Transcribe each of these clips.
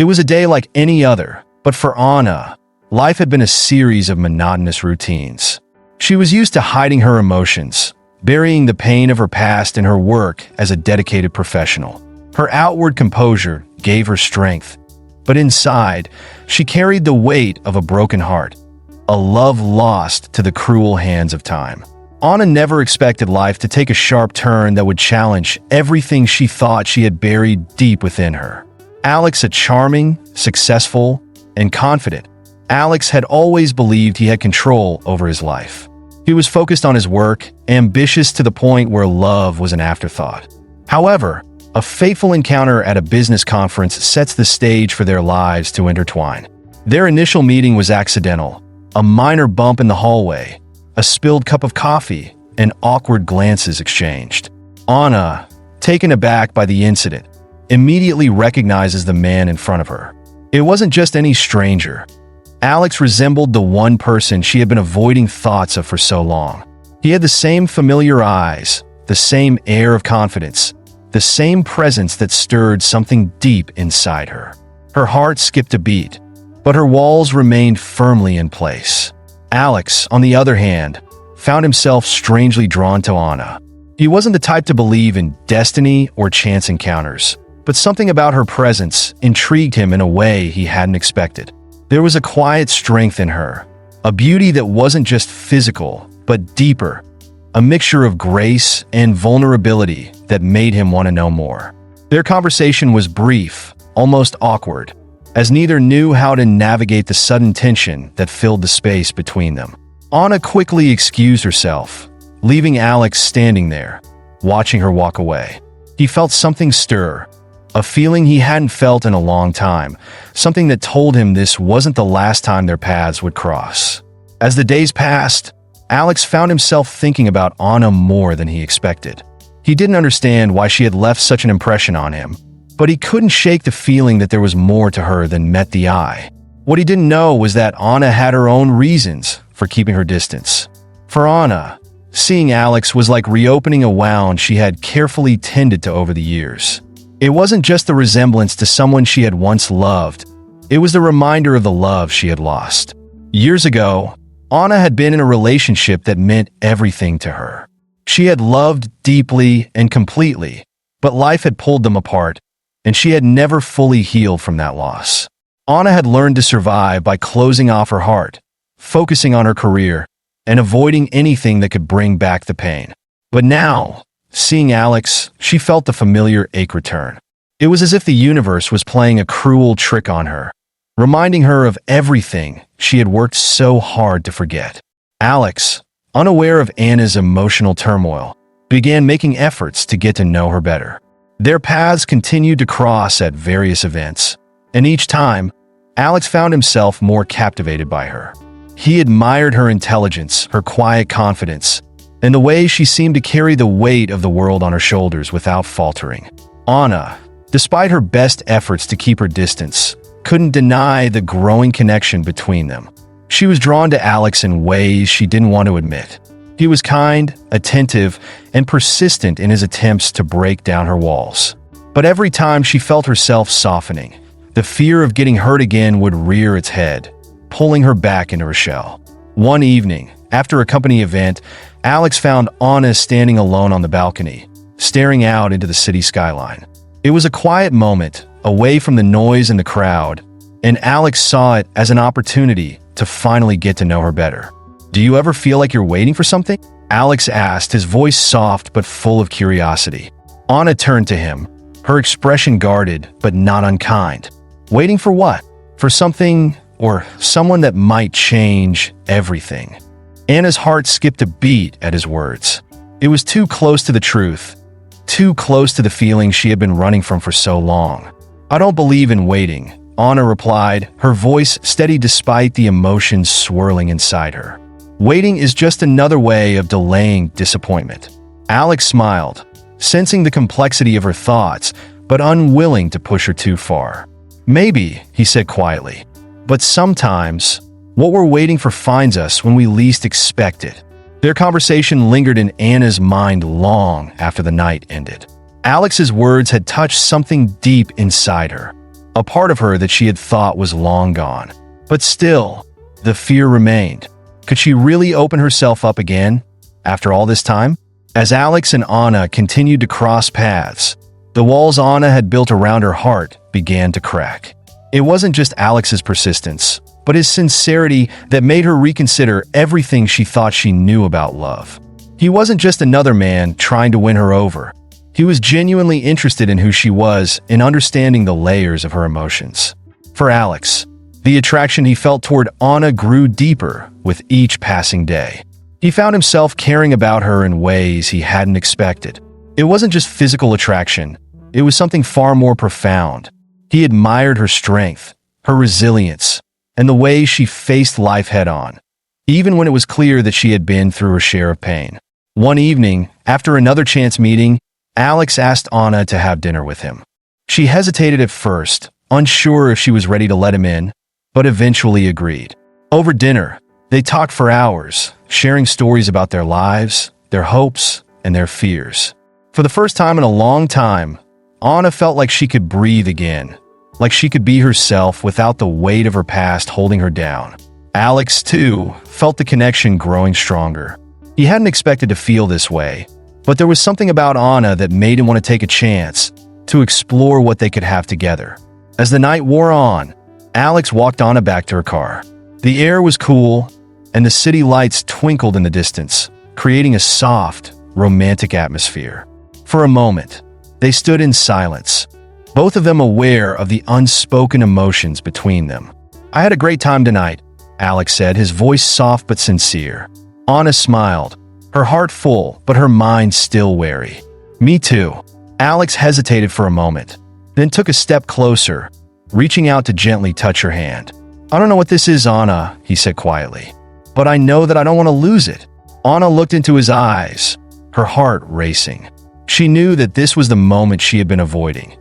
It was a day like any other, but for Anna, life had been a series of monotonous routines. She was used to hiding her emotions, burying the pain of her past in her work as a dedicated professional. Her outward composure gave her strength, but inside, she carried the weight of a broken heart, a love lost to the cruel hands of time. Anna never expected life to take a sharp turn that would challenge everything she thought she had buried deep within her. Alex, a charming, successful, and confident, Alex had always believed he had control over his life. He was focused on his work, ambitious to the point where love was an afterthought. However, a fateful encounter at a business conference sets the stage for their lives to intertwine. Their initial meeting was accidental, a minor bump in the hallway, a spilled cup of coffee, and awkward glances exchanged. Anna, taken aback by the incident, immediately recognizes the man in front of her. It wasn't just any stranger. Alex resembled the one person she had been avoiding thoughts of for so long. He had the same familiar eyes, the same air of confidence, the same presence that stirred something deep inside her. Her heart skipped a beat, but her walls remained firmly in place. Alex, on the other hand, found himself strangely drawn to Anna. He wasn't the type to believe in destiny or chance encounters, but something about her presence intrigued him in a way he hadn't expected. There was a quiet strength in her, a beauty that wasn't just physical, but deeper, a mixture of grace and vulnerability that made him want to know more. Their conversation was brief, almost awkward, as neither knew how to navigate the sudden tension that filled the space between them. Anna quickly excused herself, leaving Alex standing there, watching her walk away. He felt something stir, a feeling he hadn't felt in a long time, something that told him this wasn't the last time their paths would cross. As the days passed, Alex found himself thinking about Anna more than he expected. He didn't understand why she had left such an impression on him, but he couldn't shake the feeling that there was more to her than met the eye. What he didn't know was that Anna had her own reasons for keeping her distance. For Anna, seeing Alex was like reopening a wound she had carefully tended to over the years. It wasn't just the resemblance to someone she had once loved, it was the reminder of the love she had lost. Years ago, Anna had been in a relationship that meant everything to her. She had loved deeply and completely, but life had pulled them apart, and she had never fully healed from that loss. Anna had learned to survive by closing off her heart, focusing on her career, and avoiding anything that could bring back the pain. But now, seeing Alex, she felt the familiar ache return. It was as if the universe was playing a cruel trick on her, reminding her of everything she had worked so hard to forget. Alex, unaware of Anna's emotional turmoil, began making efforts to get to know her better. Their paths continued to cross at various events, and each time, Alex found himself more captivated by her. He admired her intelligence, her quiet confidence, and the way she seemed to carry the weight of the world on her shoulders without faltering. Anna, despite her best efforts to keep her distance, couldn't deny the growing connection between them. She was drawn to Alex in ways she didn't want to admit. He was kind, attentive, and persistent in his attempts to break down her walls. But every time she felt herself softening, the fear of getting hurt again would rear its head, pulling her back into her shell. One evening, after a company event, Alex found Anna standing alone on the balcony, staring out into the city skyline. It was a quiet moment, away from the noise and the crowd, and Alex saw it as an opportunity to finally get to know her better. "Do you ever feel like you're waiting for something?" Alex asked, his voice soft but full of curiosity. Anna turned to him, her expression guarded but not unkind. "Waiting for what? For something or someone that might change everything." Anna's heart skipped a beat at his words. It was too close to the truth, too close to the feeling she had been running from for so long. "I don't believe in waiting," Anna replied, her voice steady despite the emotions swirling inside her. "Waiting is just another way of delaying disappointment." Alex smiled, sensing the complexity of her thoughts, but unwilling to push her too far. "Maybe," he said quietly, "but sometimes, what we're waiting for finds us when we least expect it." Their conversation lingered in Anna's mind long after the night ended. Alex's words had touched something deep inside her, a part of her that she had thought was long gone. But still, the fear remained. Could she really open herself up again after all this time? As Alex and Anna continued to cross paths, the walls Anna had built around her heart began to crack. It wasn't just Alex's persistence, but his sincerity that made her reconsider everything she thought she knew about love. He wasn't just another man trying to win her over. He was genuinely interested in who she was and understanding the layers of her emotions. For Alex, the attraction he felt toward Anna grew deeper with each passing day. He found himself caring about her in ways he hadn't expected. It wasn't just physical attraction, it was something far more profound. He admired her strength, her resilience, and the way she faced life head-on, even when it was clear that she had been through her share of pain. One evening, after another chance meeting, Alex asked Anna to have dinner with him. She hesitated at first, unsure if she was ready to let him in, but eventually agreed. Over dinner, they talked for hours, sharing stories about their lives, their hopes, and their fears. For the first time in a long time, Anna felt like she could breathe again, like she could be herself without the weight of her past holding her down. Alex, too, felt the connection growing stronger. He hadn't expected to feel this way, but there was something about Anna that made him want to take a chance to explore what they could have together. As the night wore on, Alex walked Anna back to her car. The air was cool, and the city lights twinkled in the distance, creating a soft, romantic atmosphere. For a moment, they stood in silence, both of them aware of the unspoken emotions between them. "I had a great time tonight," Alex said, his voice soft but sincere. Anna smiled, her heart full, but her mind still wary. "Me too." Alex hesitated for a moment, then took a step closer, reaching out to gently touch her hand. "I don't know what this is, Anna," he said quietly, "but I know that I don't want to lose it." Anna looked into his eyes, her heart racing. She knew that this was the moment she had been avoiding,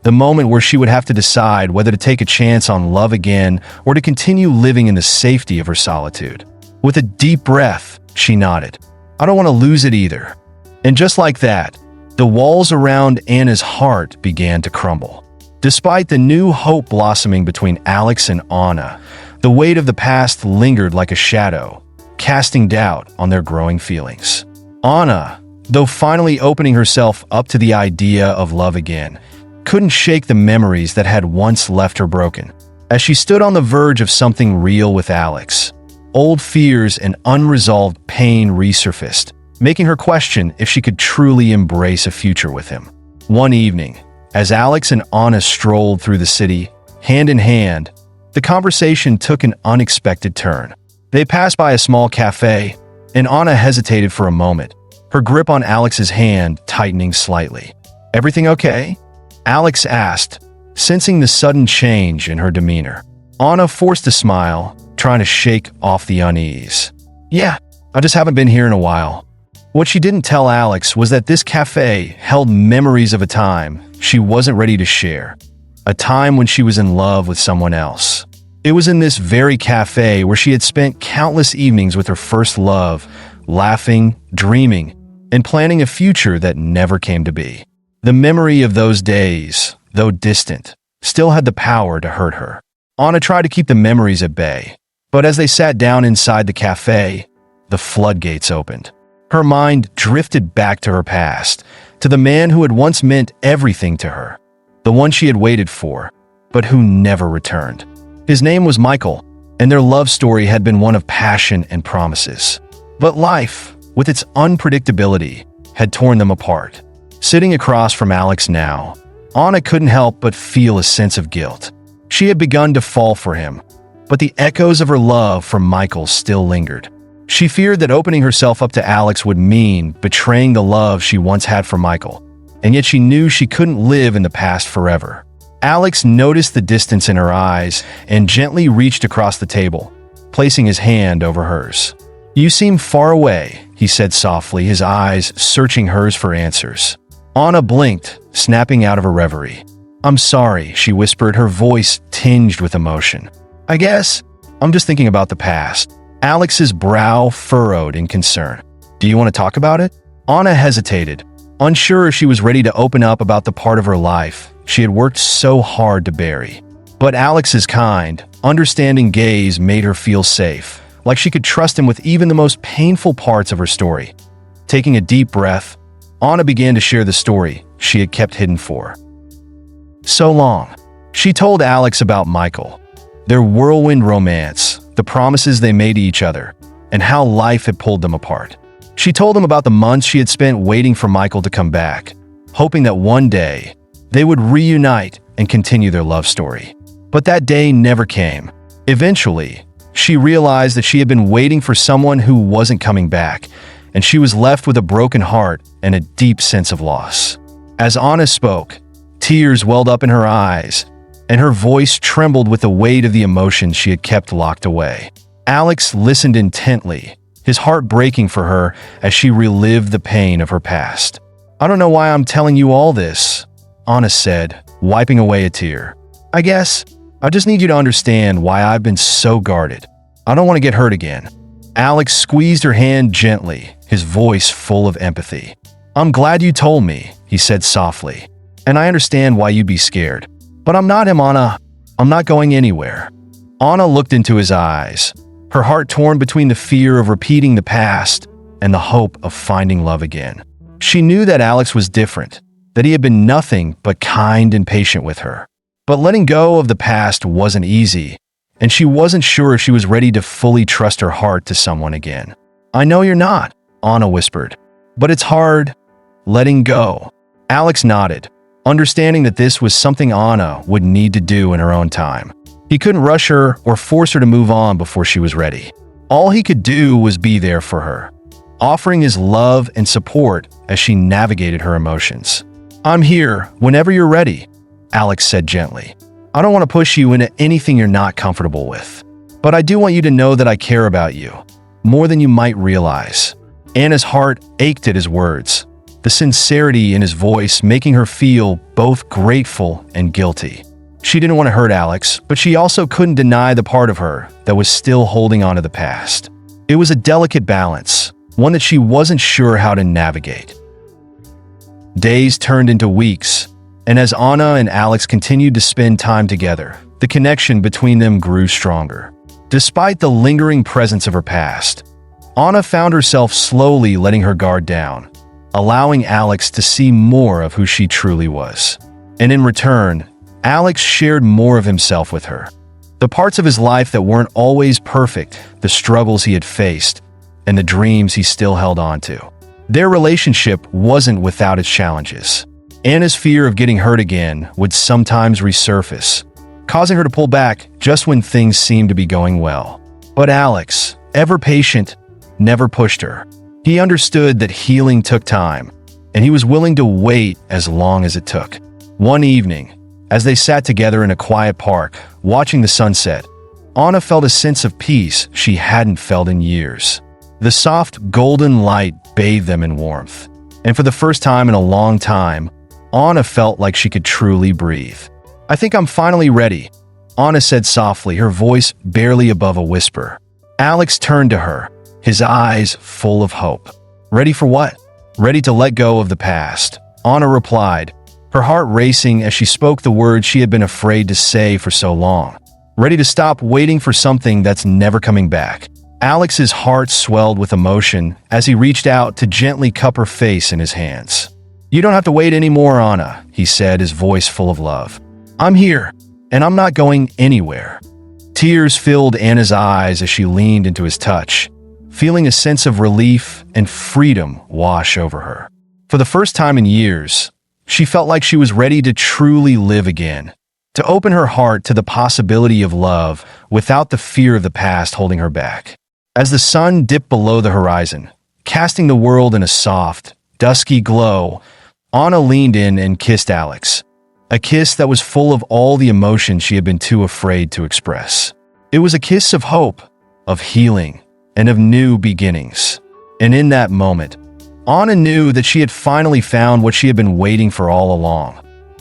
the moment where she would have to decide whether to take a chance on love again or to continue living in the safety of her solitude. With a deep breath, she nodded. "I don't want to lose it either." And just like that, the walls around Anna's heart began to crumble. Despite the new hope blossoming between Alex and Anna, the weight of the past lingered like a shadow, casting doubt on their growing feelings. Anna, though finally opening herself up to the idea of love again, couldn't shake the memories that had once left her broken. As she stood on the verge of something real with Alex, old fears and unresolved pain resurfaced, making her question if she could truly embrace a future with him. One evening, as Alex and Anna strolled through the city, hand in hand, the conversation took an unexpected turn. They passed by a small cafe, and Anna hesitated for a moment, her grip on Alex's hand tightening slightly. "Everything okay?" Alex asked, sensing the sudden change in her demeanor. Anna forced a smile, trying to shake off the unease. "Yeah, I just haven't been here in a while." What she didn't tell Alex was that this cafe held memories of a time she wasn't ready to share, a time when she was in love with someone else. It was in this very cafe where she had spent countless evenings with her first love, laughing, dreaming, and planning a future that never came to be. The memory of those days, though distant, still had the power to hurt her. Anna tried to keep the memories at bay, but as they sat down inside the cafe, the floodgates opened. Her mind drifted back to her past, to the man who had once meant everything to her, the one she had waited for, but who never returned. His name was Michael, and their love story had been one of passion and promises. But life, with its unpredictability, had torn them apart. Sitting across from Alex now, Anna couldn't help but feel a sense of guilt. She had begun to fall for him, but the echoes of her love for Michael still lingered. She feared that opening herself up to Alex would mean betraying the love she once had for Michael, and yet she knew she couldn't live in the past forever. Alex noticed the distance in her eyes and gently reached across the table, placing his hand over hers. "You seem far away," he said softly, his eyes searching hers for answers. Anna blinked, snapping out of a reverie. "I'm sorry," she whispered, her voice tinged with emotion. "I guess I'm just thinking about the past." Alex's brow furrowed in concern. "Do you want to talk about it?" Anna hesitated, unsure if she was ready to open up about the part of her life she had worked so hard to bury. But Alex's kind, understanding gaze made her feel safe, like she could trust him with even the most painful parts of her story. Taking a deep breath, Anna began to share the story she had kept hidden for so long. She told Alex about Michael, their whirlwind romance, the promises they made to each other, and how life had pulled them apart. She told him about the months she had spent waiting for Michael to come back, hoping that one day they would reunite and continue their love story. But that day never came. Eventually, she realized that she had been waiting for someone who wasn't coming back, and she was left with a broken heart and a deep sense of loss. As Anna spoke, tears welled up in her eyes, and her voice trembled with the weight of the emotions she had kept locked away. Alex listened intently, his heart breaking for her as she relived the pain of her past. "I don't know why I'm telling you all this," Anna said, wiping away a tear. "I guess I just need you to understand why I've been so guarded. I don't want to get hurt again." Alex squeezed her hand gently, his voice full of empathy. "I'm glad you told me," he said softly. "And I understand why you'd be scared. But I'm not him, Anna. I'm not going anywhere." Anna looked into his eyes, her heart torn between the fear of repeating the past and the hope of finding love again. She knew that Alex was different, that he had been nothing but kind and patient with her. But letting go of the past wasn't easy, and she wasn't sure if she was ready to fully trust her heart to someone again. "I know you're not," Anna whispered, "but it's hard letting go." Alex nodded, understanding that this was something Anna would need to do in her own time. He couldn't rush her or force her to move on before she was ready. All he could do was be there for her, offering his love and support as she navigated her emotions. "I'm here whenever you're ready," Alex said gently. "I don't want to push you into anything you're not comfortable with, but I do want you to know that I care about you, more than you might realize." Anna's heart ached at his words, the sincerity in his voice making her feel both grateful and guilty. She didn't want to hurt Alex, but she also couldn't deny the part of her that was still holding on to the past. It was a delicate balance, one that she wasn't sure how to navigate. Days turned into weeks, and as Anna and Alex continued to spend time together, the connection between them grew stronger. Despite the lingering presence of her past, Anna found herself slowly letting her guard down, allowing Alex to see more of who she truly was. And in return, Alex shared more of himself with her. The parts of his life that weren't always perfect, the struggles he had faced, and the dreams he still held on to. Their relationship wasn't without its challenges. Anna's fear of getting hurt again would sometimes resurface, causing her to pull back just when things seemed to be going well. But Alex, ever patient, never pushed her. He understood that healing took time, and he was willing to wait as long as it took. One evening, as they sat together in a quiet park, watching the sunset, Anna felt a sense of peace she hadn't felt in years. The soft, golden light bathed them in warmth, and for the first time in a long time, Anna felt like she could truly breathe. "I think I'm finally ready," Anna said softly, her voice barely above a whisper. Alex turned to her, his eyes full of hope. "Ready for what?" "Ready to let go of the past," Anna replied, her heart racing as she spoke the words she had been afraid to say for so long. "Ready to stop waiting for something that's never coming back." Alex's heart swelled with emotion as he reached out to gently cup her face in his hands. "You don't have to wait anymore, Anna," he said, his voice full of love. "I'm here, and I'm not going anywhere." Tears filled Anna's eyes as she leaned into his touch, feeling a sense of relief and freedom wash over her. For the first time in years, she felt like she was ready to truly live again, to open her heart to the possibility of love without the fear of the past holding her back. As the sun dipped below the horizon, casting the world in a soft, dusky glow, Anna leaned in and kissed Alex, a kiss that was full of all the emotion she had been too afraid to express. It was a kiss of hope, of healing, and of new beginnings. And in that moment, Anna knew that she had finally found what she had been waiting for all along.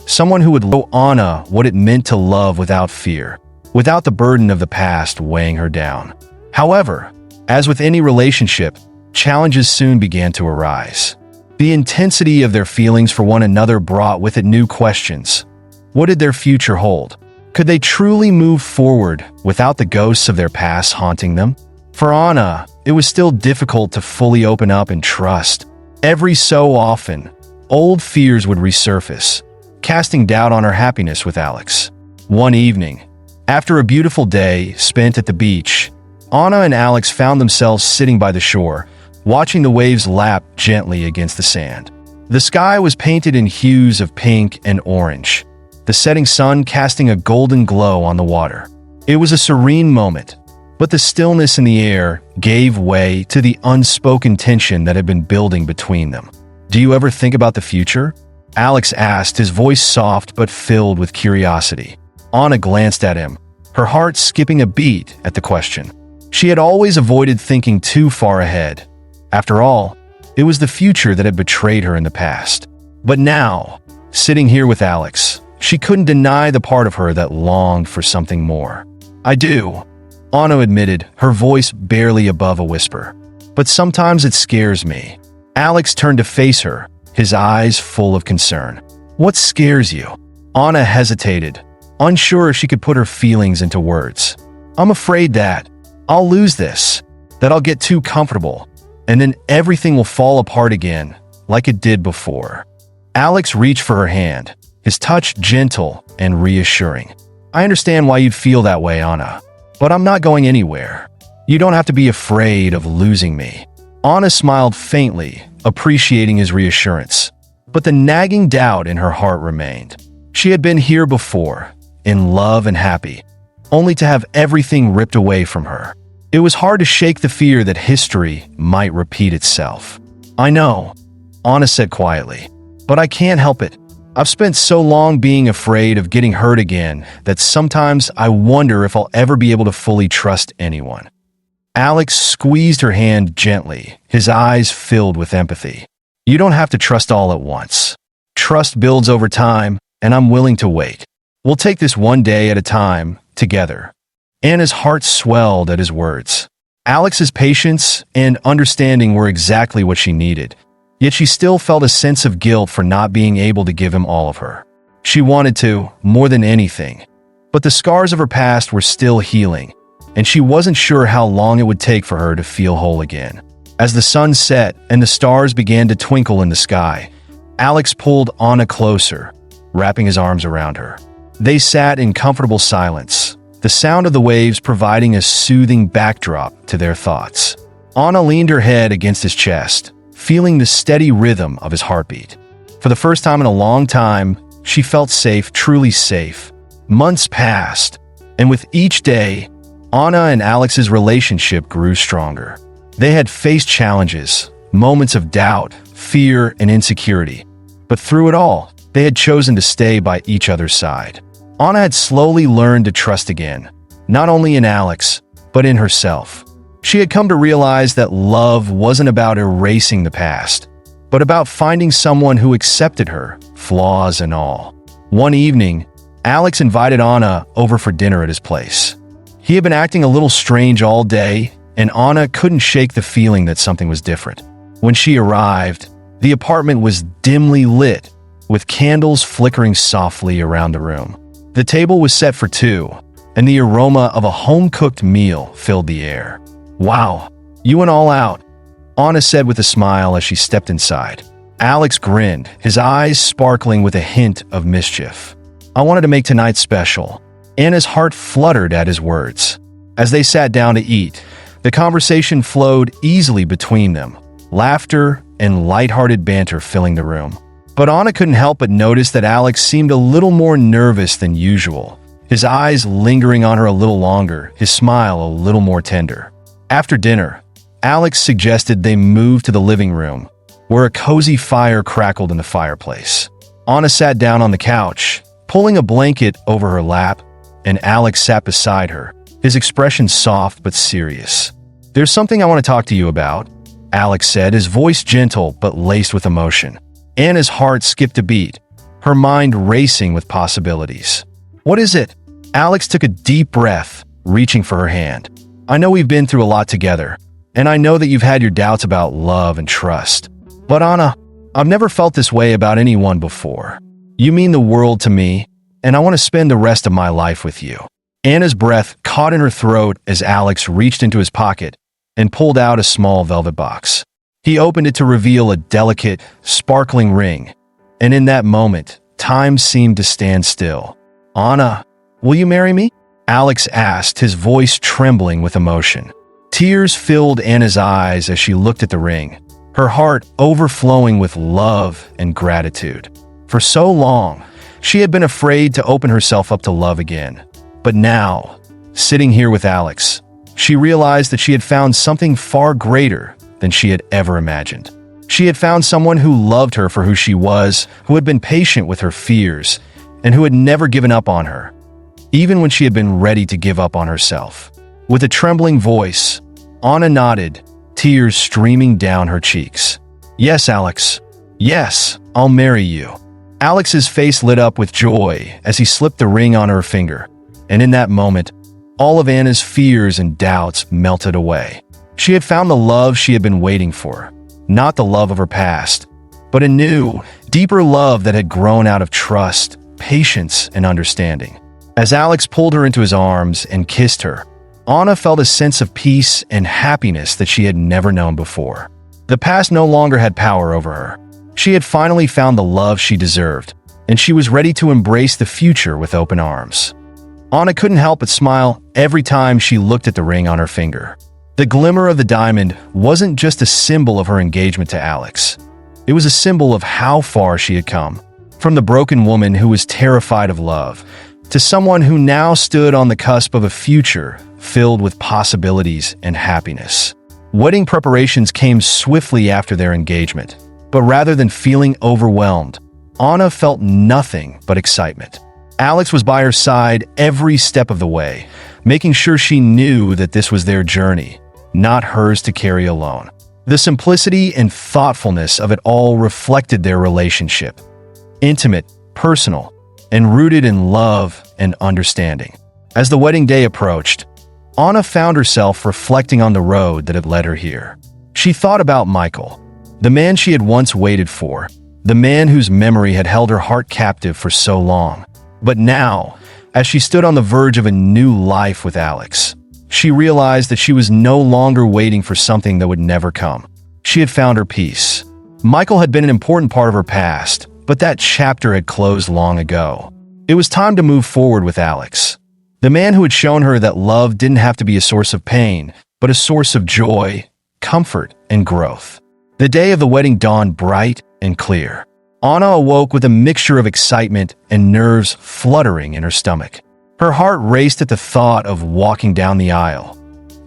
Someone who would show Anna what it meant to love without fear, without the burden of the past weighing her down. However, as with any relationship, challenges soon began to arise. The intensity of their feelings for one another brought with it new questions. What did their future hold? Could they truly move forward without the ghosts of their past haunting them? For Anna, it was still difficult to fully open up and trust. Every so often, old fears would resurface, casting doubt on her happiness with Alex. One evening, after a beautiful day spent at the beach, Anna and Alex found themselves sitting by the shore, watching the waves lap gently against the sand. The sky was painted in hues of pink and orange, the setting sun casting a golden glow on the water. It was a serene moment, but the stillness in the air gave way to the unspoken tension that had been building between them. "Do you ever think about the future?" Alex asked, his voice soft but filled with curiosity. Anna glanced at him, her heart skipping a beat at the question. She had always avoided thinking too far ahead. After all, it was the future that had betrayed her in the past. But now, sitting here with Alex, she couldn't deny the part of her that longed for something more. "I do," Anna admitted, her voice barely above a whisper. "But sometimes it scares me." Alex turned to face her, his eyes full of concern. "What scares you?" Anna hesitated, unsure if she could put her feelings into words. "I'm afraid that I'll lose this, that I'll get too comfortable, and then everything will fall apart again, like it did before." Alex reached for her hand, his touch gentle and reassuring. "I understand why you'd feel that way, Anna, but I'm not going anywhere. You don't have to be afraid of losing me." Anna smiled faintly, appreciating his reassurance, but the nagging doubt in her heart remained. She had been here before, in love and happy, only to have everything ripped away from her. It was hard to shake the fear that history might repeat itself. "I know," Anna said quietly, "but I can't help it. I've spent so long being afraid of getting hurt again that sometimes I wonder if I'll ever be able to fully trust anyone." Alex squeezed her hand gently, his eyes filled with empathy. "You don't have to trust all at once. Trust builds over time, and I'm willing to wait. We'll take this one day at a time, together." Anna's heart swelled at his words. Alex's patience and understanding were exactly what she needed, yet she still felt a sense of guilt for not being able to give him all of her. She wanted to, more than anything, but the scars of her past were still healing, and she wasn't sure how long it would take for her to feel whole again. As the sun set and the stars began to twinkle in the sky, Alex pulled Anna closer, wrapping his arms around her. They sat in comfortable silence, the sound of the waves providing a soothing backdrop to their thoughts. Anna leaned her head against his chest, feeling the steady rhythm of his heartbeat. For the first time in a long time, she felt safe, truly safe. Months passed, and with each day, Anna and Alex's relationship grew stronger. They had faced challenges, moments of doubt, fear, and insecurity. But through it all, they had chosen to stay by each other's side. Anna had slowly learned to trust again, not only in Alex, but in herself. She had come to realize that love wasn't about erasing the past, but about finding someone who accepted her, flaws and all. One evening, Alex invited Anna over for dinner at his place. He had been acting a little strange all day, and Anna couldn't shake the feeling that something was different. When she arrived, the apartment was dimly lit, with candles flickering softly around the room. The table was set for two, and the aroma of a home-cooked meal filled the air. "Wow, you went all out," Anna said with a smile as she stepped inside. Alex grinned, his eyes sparkling with a hint of mischief. "I wanted to make tonight special." Anna's heart fluttered at his words. As they sat down to eat, the conversation flowed easily between them, laughter and lighthearted banter filling the room. But Anna couldn't help but notice that Alex seemed a little more nervous than usual, his eyes lingering on her a little longer, his smile a little more tender. After dinner, Alex suggested they move to the living room, where a cozy fire crackled in the fireplace. Anna sat down on the couch, pulling a blanket over her lap, and Alex sat beside her, his expression soft but serious. "There's something I want to talk to you about," Alex said, his voice gentle but laced with emotion. Anna's heart skipped a beat, her mind racing with possibilities. "What is it?" Alex took a deep breath, reaching for her hand. "I know we've been through a lot together, and I know that you've had your doubts about love and trust. But Anna, I've never felt this way about anyone before. You mean the world to me, and I want to spend the rest of my life with you." Anna's breath caught in her throat as Alex reached into his pocket and pulled out a small velvet box. He opened it to reveal a delicate, sparkling ring, and in that moment, time seemed to stand still. "Anna, will you marry me?" Alex asked, his voice trembling with emotion. Tears filled Anna's eyes as she looked at the ring, her heart overflowing with love and gratitude. For so long, she had been afraid to open herself up to love again. But now, sitting here with Alex, she realized that she had found something far greater than she had ever imagined. She had found someone who loved her for who she was, who had been patient with her fears, and who had never given up on her, even when she had been ready to give up on herself. With a trembling voice, Anna nodded, tears streaming down her cheeks. "Yes, Alex. Yes, I'll marry you." Alex's face lit up with joy as he slipped the ring on her finger, and in that moment, all of Anna's fears and doubts melted away. She had found the love she had been waiting for, not the love of her past, but a new, deeper love that had grown out of trust, patience, and understanding. As Alex pulled her into his arms and kissed her, Anna felt a sense of peace and happiness that she had never known before. The past no longer had power over her. She had finally found the love she deserved, and she was ready to embrace the future with open arms. Anna couldn't help but smile every time she looked at the ring on her finger. The glimmer of the diamond wasn't just a symbol of her engagement to Alex. It was a symbol of how far she had come. From the broken woman who was terrified of love, to someone who now stood on the cusp of a future filled with possibilities and happiness. Wedding preparations came swiftly after their engagement, but rather than feeling overwhelmed, Anna felt nothing but excitement. Alex was by her side every step of the way, making sure she knew that this was their journey, not hers to carry alone. The simplicity and thoughtfulness of it all reflected their relationship. Intimate, personal, and rooted in love and understanding. As the wedding day approached, Anna found herself reflecting on the road that had led her here. She thought about Michael, the man she had once waited for, the man whose memory had held her heart captive for so long. But now, as she stood on the verge of a new life with Alex, she realized that she was no longer waiting for something that would never come. She had found her peace. Michael had been an important part of her past, but that chapter had closed long ago. It was time to move forward with Alex, the man who had shown her that love didn't have to be a source of pain, but a source of joy, comfort, and growth. The day of the wedding dawned bright and clear. Anna awoke with a mixture of excitement and nerves fluttering in her stomach. Her heart raced at the thought of walking down the aisle,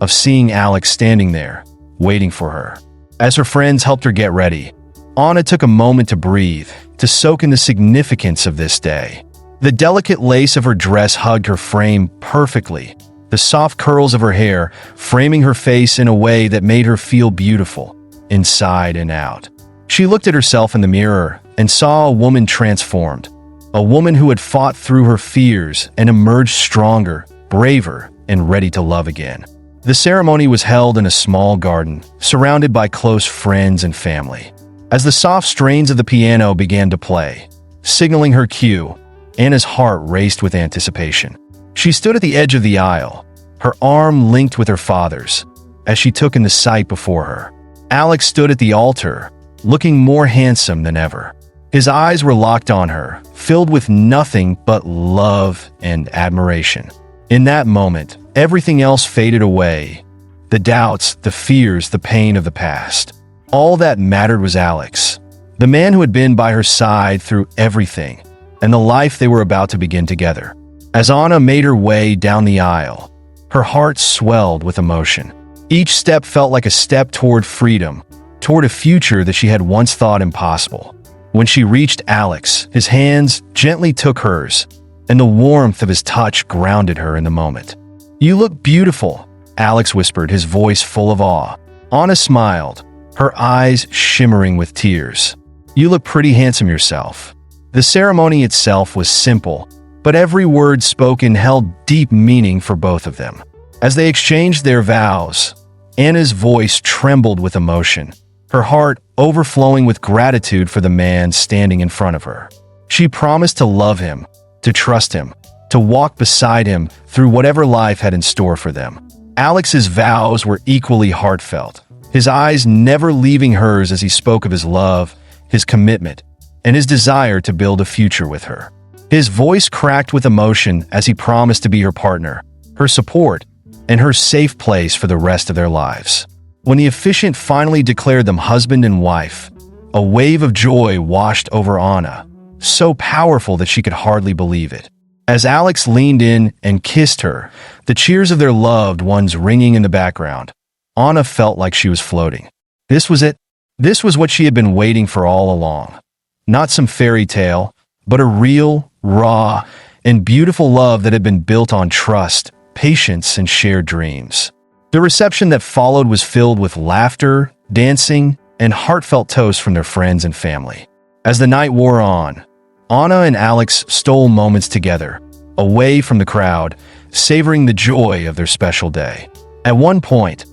of seeing Alex standing there, waiting for her. As her friends helped her get ready, Anna took a moment to breathe, to soak in the significance of this day. The delicate lace of her dress hugged her frame perfectly, the soft curls of her hair framing her face in a way that made her feel beautiful, inside and out. She looked at herself in the mirror and saw a woman transformed, a woman who had fought through her fears and emerged stronger, braver, and ready to love again. The ceremony was held in a small garden, surrounded by close friends and family. As the soft strains of the piano began to play, signaling her cue, Anna's heart raced with anticipation. She stood at the edge of the aisle, her arm linked with her father's, as she took in the sight before her. Alex stood at the altar, looking more handsome than ever. His eyes were locked on her, filled with nothing but love and admiration. In that moment, everything else faded away. The doubts, the fears, the pain of the past. All that mattered was Alex, the man who had been by her side through everything, and the life they were about to begin together. As Anna made her way down the aisle, her heart swelled with emotion. Each step felt like a step toward freedom, toward a future that she had once thought impossible. When she reached Alex, his hands gently took hers, and the warmth of his touch grounded her in the moment. "You look beautiful," Alex whispered, his voice full of awe. Anna smiled, her eyes shimmering with tears. "You look pretty handsome yourself." The ceremony itself was simple, but every word spoken held deep meaning for both of them. As they exchanged their vows, Anna's voice trembled with emotion, her heart overflowing with gratitude for the man standing in front of her. She promised to love him, to trust him, to walk beside him through whatever life had in store for them. Alex's vows were equally heartfelt, his eyes never leaving hers as he spoke of his love, his commitment, and his desire to build a future with her. His voice cracked with emotion as he promised to be her partner, her support, and her safe place for the rest of their lives. When the officiant finally declared them husband and wife, a wave of joy washed over Anna, so powerful that she could hardly believe it. As Alex leaned in and kissed her, the cheers of their loved ones ringing in the background, Anna felt like she was floating. This was it. This was what she had been waiting for all along. Not some fairy tale, but a real, raw, and beautiful love that had been built on trust, patience, and shared dreams. The reception that followed was filled with laughter, dancing, and heartfelt toasts from their friends and family. As the night wore on, Anna and Alex stole moments together, away from the crowd, savoring the joy of their special day. At one point,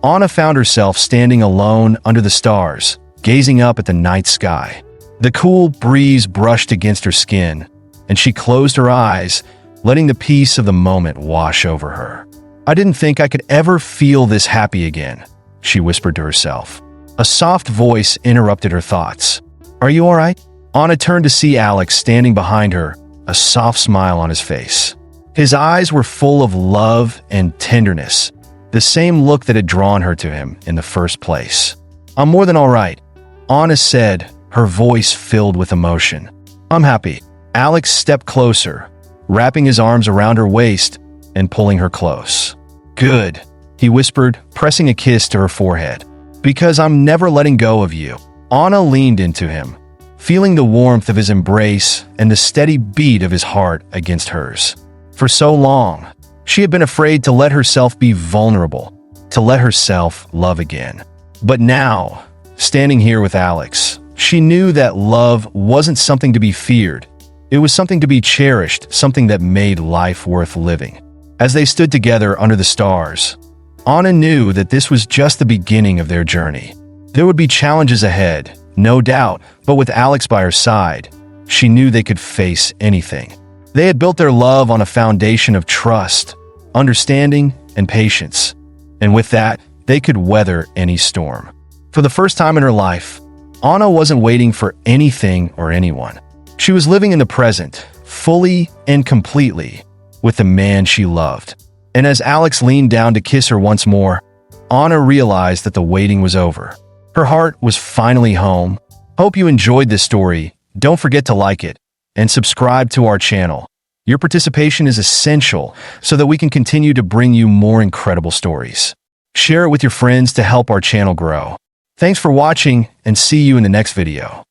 Anna found herself standing alone under the stars, gazing up at the night sky. The cool breeze brushed against her skin, and she closed her eyes, letting the peace of the moment wash over her. "I didn't think I could ever feel this happy again," she whispered to herself. A soft voice interrupted her thoughts. "Are you all right?" Anna turned to see Alex standing behind her, a soft smile on his face. His eyes were full of love and tenderness, the same look that had drawn her to him in the first place. "I'm more than all right," Anna said, her voice filled with emotion. "I'm happy." Alex stepped closer, wrapping his arms around her waist and pulling her close. "Good," he whispered, pressing a kiss to her forehead. "Because I'm never letting go of you." Anna leaned into him, feeling the warmth of his embrace and the steady beat of his heart against hers. For so long, she had been afraid to let herself be vulnerable, to let herself love again. But now, standing here with Alex, she knew that love wasn't something to be feared. It was something to be cherished, something that made life worth living. As they stood together under the stars, Anna knew that this was just the beginning of their journey. There would be challenges ahead, no doubt, but with Alex by her side, she knew they could face anything. They had built their love on a foundation of trust, understanding, and patience, and with that, they could weather any storm. For the first time in her life, Anna wasn't waiting for anything or anyone. She was living in the present, fully and completely, with the man she loved. And as Alex leaned down to kiss her once more, Anna realized that the waiting was over. Her heart was finally home. Hope you enjoyed this story. Don't forget to like it and subscribe to our channel. Your participation is essential so that we can continue to bring you more incredible stories. Share it with your friends to help our channel grow. Thanks for watching, and see you in the next video.